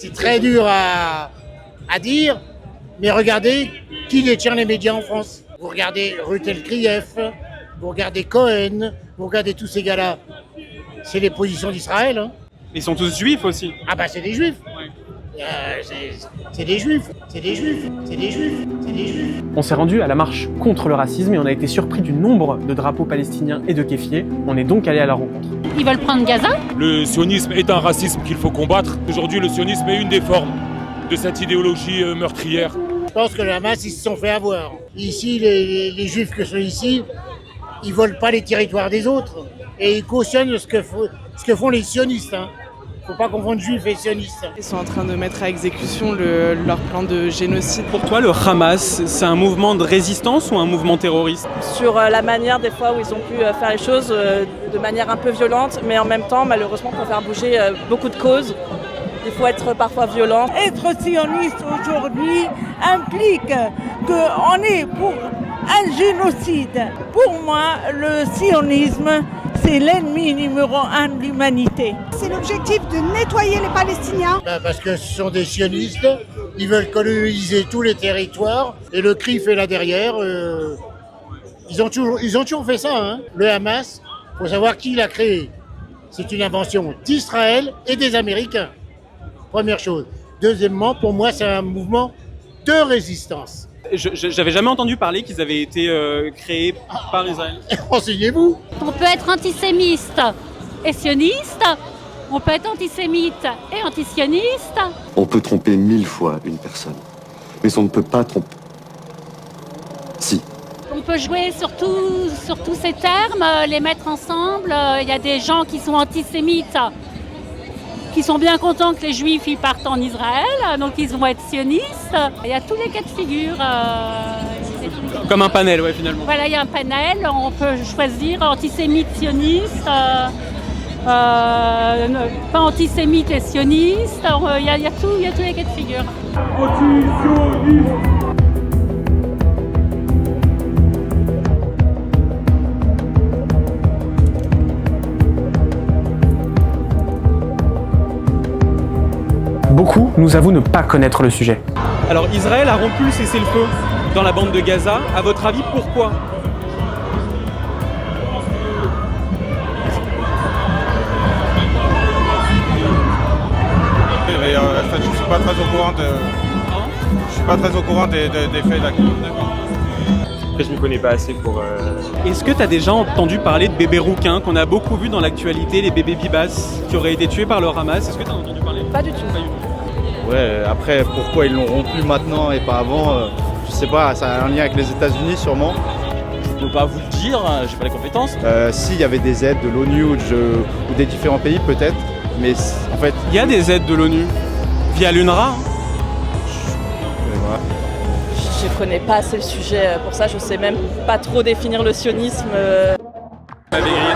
C'est très dur à dire, mais regardez qui détient les médias en France. Vous regardez Ruth Elkrief, vous regardez Cohen, vous regardez tous ces gars-là. C'est les positions d'Israël. Hein. Ils sont tous juifs aussi. Ah bah c'est des juifs. Ouais. C'est des juifs, c'est des juifs, c'est des juifs, c'est des juifs. On s'est rendu à la marche contre le racisme et on a été surpris du nombre de drapeaux palestiniens et de kéfiers. On est donc allé à la rencontre. Ils veulent prendre Gaza ? Le sionisme est un racisme qu'il faut combattre. Aujourd'hui, le sionisme est une des formes de cette idéologie meurtrière. Je pense que le Hamas, ils se sont fait avoir. Ici, les juifs que sont ici, ils volent pas les territoires des autres. Et ils cautionnent ce que font les sionistes. Hein. Faut pas confondre juifs et sionistes. Ils sont en train de mettre à exécution leur plan de génocide. Pour toi, le Hamas, c'est un mouvement de résistance ou un mouvement terroriste ? Sur la manière des fois où ils ont pu faire les choses de manière un peu violente, mais en même temps, malheureusement, pour faire bouger beaucoup de causes, il faut être parfois violent. Être sioniste aujourd'hui implique qu'on est pour un génocide. Pour moi, le sionisme, c'est l'ennemi numéro 1 de l'humanité. C'est l'objectif de nettoyer les Palestiniens. Parce que ce sont des sionistes, ils veulent coloniser tous les territoires et le CRIF est là derrière. Ils ont toujours fait ça. Hein. Le Hamas, il faut savoir qui l'a créé. C'est une invention d'Israël et des Américains. Première chose. Deuxièmement, pour moi, c'est un mouvement de résistance. J'avais jamais entendu parler qu'ils avaient été créés par Israël. Renseignez-vous. On peut être antisémite et sioniste, on peut être antisémite et antisioniste. On peut tromper 1000 fois une personne, mais on ne peut pas tromper. Si. On peut jouer sur tous ces termes, les mettre ensemble. Il y a des gens qui sont antisémites, qui sont bien contents que les juifs ils partent en Israël, donc ils vont être sionistes. Il y a tous les cas de figure. Comme un panel, ouais, finalement. Voilà, il y a un panel, on peut choisir antisémite, sioniste, pas antisémite et sioniste. Il y a tous les cas de figure. Anti-sioniste. Beaucoup nous avouent ne pas connaître le sujet. Alors Israël a rompu le cessez-le-feu dans la bande de Gaza. À votre avis, pourquoi ? Je suis pas très au courant des faits là. Je ne me connais pas assez pour... Est-ce que tu as déjà entendu parler de bébés rouquins qu'on a beaucoup vu dans l'actualité, les bébés bibas qui auraient été tués par le Hamas ? Est-ce que tu as entendu parler ? Pas du tout. Ouais, après, pourquoi ils l'ont rompu maintenant et pas avant, je sais pas, ça a un lien avec les États-Unis sûrement. Je ne peux pas vous le dire, j'ai pas les compétences. S'il y avait des aides de l'ONU ou des différents pays peut-être, mais en fait... Il y a des aides de l'ONU via l'UNRWA. Je connais pas assez le sujet pour ça, je sais même pas trop définir le sionisme. La vérité,